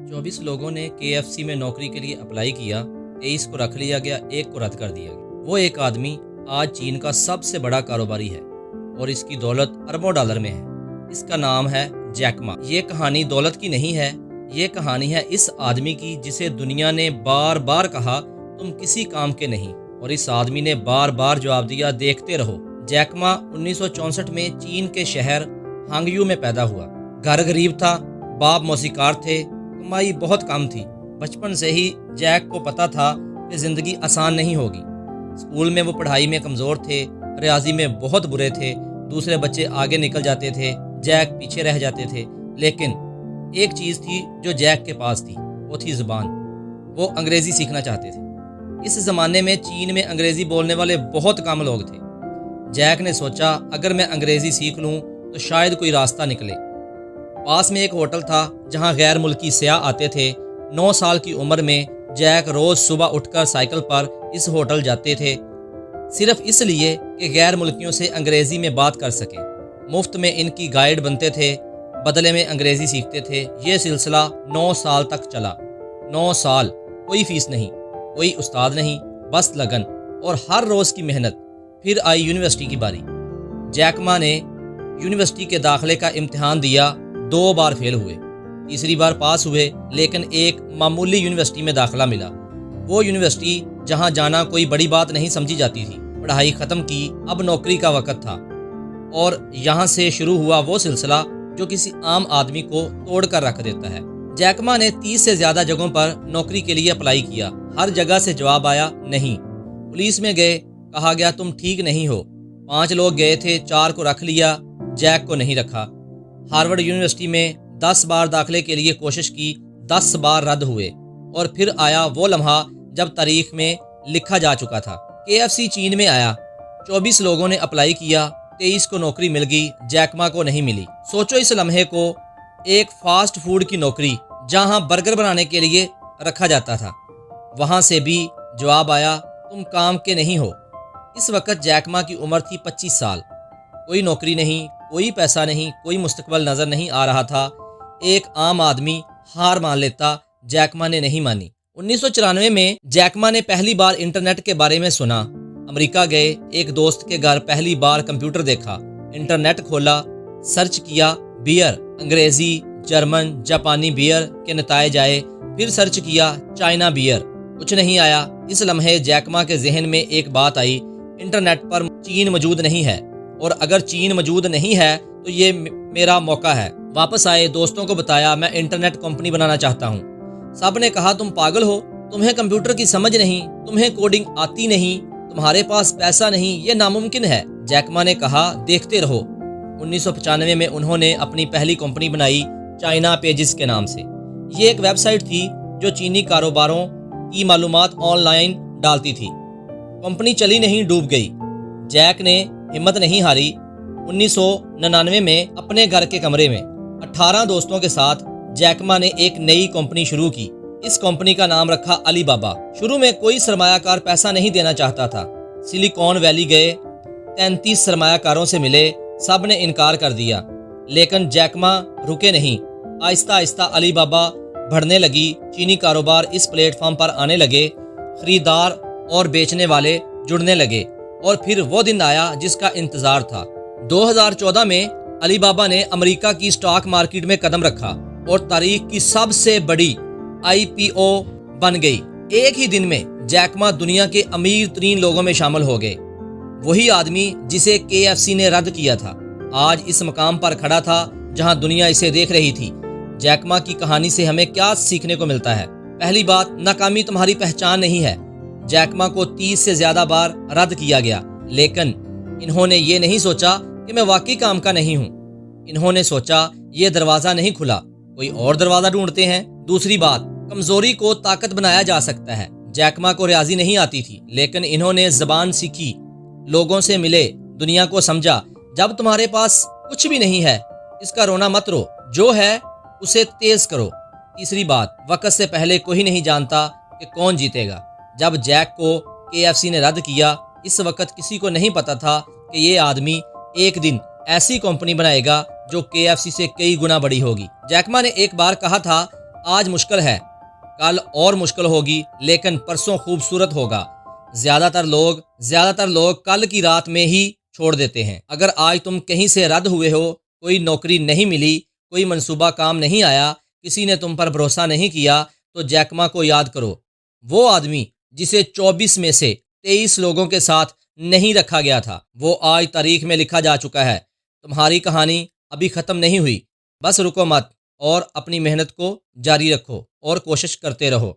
24 लोगों ने KFC में नौकरी के लिए अप्लाई किया, 23 को रख लिया गया, 1 को रद्द कर दिया गया। वो एक आदमी आज चीन का सबसे बड़ा कारोबारी है और इसकी दौलत अरबों डॉलर में है। इसका नाम है जैक मा। ये कहानी दौलत की नहीं है, ये कहानी है इस आदमी की जिसे दुनिया ने बार बार कहा तुम किसी काम के नहीं, और इस आदमी ने बार बार जवाब दिया देखते रहो। जैक मा 1964 में चीन के शहर हांगयू में पैदा हुआ। घर गरीब था, बाप मौसीकार थे, कमाई बहुत कम थी। बचपन से ही जैक को पता था कि ज़िंदगी आसान नहीं होगी। स्कूल में वो पढ़ाई में कमज़ोर थे, रियाजी में बहुत बुरे थे। दूसरे बच्चे आगे निकल जाते थे, जैक पीछे रह जाते थे। लेकिन एक चीज़ थी जो जैक के पास थी, वो थी ज़ुबान। वो अंग्रेज़ी सीखना चाहते थे। इस ज़माने में चीन में अंग्रेज़ी बोलने वाले बहुत कम लोग थे। जैक ने सोचा अगर मैं अंग्रेज़ी सीख लूँ तो शायद कोई रास्ता निकले। पास में एक होटल था जहाँ गैर मुल्की सयाह आते थे। 9 साल की उम्र में जैक रोज़ सुबह उठकर साइकिल पर इस होटल जाते थे, सिर्फ इसलिए कि गैर मुल्कियों से अंग्रेज़ी में बात कर सके। मुफ्त में इनकी गाइड बनते थे, बदले में अंग्रेज़ी सीखते थे। ये सिलसिला 9 साल तक चला। 9 साल, कोई फीस नहीं, कोई उस्ताद नहीं, बस लगन और हर रोज़ की मेहनत। फिर आई यूनिवर्सिटी की बारी। जैक मा ने यूनिवर्सिटी के दाखिले का इम्तिहान दिया, 2 बार फेल हुए, तीसरी बार पास हुए, लेकिन एक मामूली यूनिवर्सिटी में दाखिला मिला। वो यूनिवर्सिटी जहाँ जाना कोई बड़ी बात नहीं समझी जाती थी। पढ़ाई ख़त्म की, अब नौकरी का वक़्त था, और यहाँ से शुरू हुआ वो सिलसिला जो किसी आम आदमी को तोड़ कर रख देता है। जैक मा ने 30 से ज़्यादा जगहों पर नौकरी के लिए अप्लाई किया। हर जगह से जवाब आया नहीं। पुलिस में गए, कहा गया तुम ठीक नहीं हो। 5 लोग गए थे, 4 को रख लिया, जैक को नहीं रखा। हार्वर्ड यूनिवर्सिटी में 10 बार दाखिले के लिए कोशिश की, 10 बार रद्द हुए। और फिर आया वो लम्हा जब तारीख में लिखा जा चुका था। KFC चीन में आया, 24 लोगों ने अप्लाई किया, 23 को नौकरी मिल गई, जैक मा को नहीं मिली। सोचो इस लम्हे को, एक फास्ट फूड की नौकरी जहां बर्गर बनाने के लिए रखा जाता था, वहां से भी जवाब आया तुम काम के नहीं हो। इस वक्त जैक मा की उम्र थी 25 साल। कोई नौकरी नहीं, कोई पैसा नहीं, कोई मुस्तकबल नज़र नहीं आ रहा था। एक आम आदमी हार मान लेता, जैक मा ने नहीं मानी। 1994 में जैक मा ने पहली बार इंटरनेट के बारे में सुना। अमेरिका गए, एक दोस्त के घर पहली बार कंप्यूटर देखा, इंटरनेट खोला, सर्च किया, बियर, अंग्रेज़ी, जर्मन, जापानी बियर के नतायज आए। फिर सर्च किया चाइना बियर, कुछ नहीं आया। इस लम्हे जैक मा के जहन में एक बात आई, इंटरनेट पर चीन मौजूद नहीं है, और अगर चीन मौजूद नहीं है तो ये मेरा मौका है। वापस आए, दोस्तों को बताया मैं इंटरनेट कंपनी बनाना चाहता हूँ। सब ने कहा तुम पागल हो, तुम्हें कंप्यूटर की समझ नहीं, तुम्हें कोडिंग आती नहीं, तुम्हारे पास पैसा नहीं, ये नामुमकिन है। जैक मा ने कहा देखते रहो। 1995 में उन्होंने अपनी पहली कंपनी बनाई चाइना पेजेस के नाम से। ये एक वेबसाइट थी जो चीनी कारोबारों की मालूमात ऑनलाइन डालती थी। कंपनी चली नहीं, डूब गई। जैक ने हिम्मत नहीं हारी। 1999 में अपने घर के कमरे में 18 दोस्तों के साथ जैक मा ने एक नई कंपनी शुरू की। इस कंपनी का नाम रखा अली बाबा। शुरू में कोई सरमायाकार पैसा नहीं देना चाहता था। सिलिकॉन वैली गए, 33 सरमायाकारों से मिले, सब ने इनकार कर दिया। लेकिन जैक मा रुके नहीं। आहिस्ता आहिस्ता अली बाबा बढ़ने लगी। चीनी कारोबार इस प्लेटफॉर्म पर आने लगे, खरीदार और बेचने वाले जुड़ने लगे, और फिर वो दिन आया जिसका इंतजार था। 2014 में अली बाबा ने अमेरिका की स्टॉक मार्केट में कदम रखा और तारीख की सबसे बड़ी IPO बन गई। एक ही दिन में जैक मा दुनिया के अमीर तरीन लोगों में शामिल हो गए। वही आदमी जिसे KFC ने रद्द किया था, आज इस मकाम पर खड़ा था जहां दुनिया इसे देख रही थी। जैक मा की कहानी से हमें क्या सीखने को मिलता है? पहली बात, नाकामी तुम्हारी पहचान नहीं है। जैक मा को 30 से ज्यादा बार रद्द किया गया, लेकिन इन्होंने ये नहीं सोचा कि मैं वाकई काम का नहीं हूँ। इन्होंने सोचा ये दरवाजा नहीं खुला, कोई और दरवाजा ढूंढते हैं। दूसरी बात, कमजोरी को ताकत बनाया जा सकता है। जैक मा को रियाजी नहीं आती थी, लेकिन इन्होंने जबान सीखी, लोगों से मिले, दुनिया को समझा। जब तुम्हारे पास कुछ भी नहीं है, इसका रोना मत रो, जो है उसे तेज करो। तीसरी बात, वक्त से पहले कोई नहीं जानता कि कौन जीतेगा। जब जैक को KFC ने रद्द किया, इस वक्त किसी को नहीं पता था कि ये आदमी एक दिन ऐसी कंपनी बनाएगा जो KFC से कई गुना बड़ी होगी। जैक मा ने एक बार कहा था آج مشکل ہے، کل اور مشکل ہوگی، لیکن پرسوں خوبصورت ہوگا۔ زیادہ تر لوگ کل کی رات میں ہی چھوڑ دیتے ہیں۔ اگر آج تم کہیں سے رد ہوئے ہو، کوئی نوکری نہیں ملی، کوئی منصوبہ کام نہیں آیا، کسی نے تم پر بھروسہ نہیں کیا، تو جیک ما کو یاد کرو، وہ آدمی جسے 24 میں سے 23 لوگوں کے ساتھ نہیں رکھا گیا تھا، وہ آج تاریخ میں لکھا جا چکا ہے۔ تمہاری کہانی ابھی ختم نہیں ہوئی، بس رکو مت اور اپنی محنت کو جاری رکھو اور کوشش کرتے رہو۔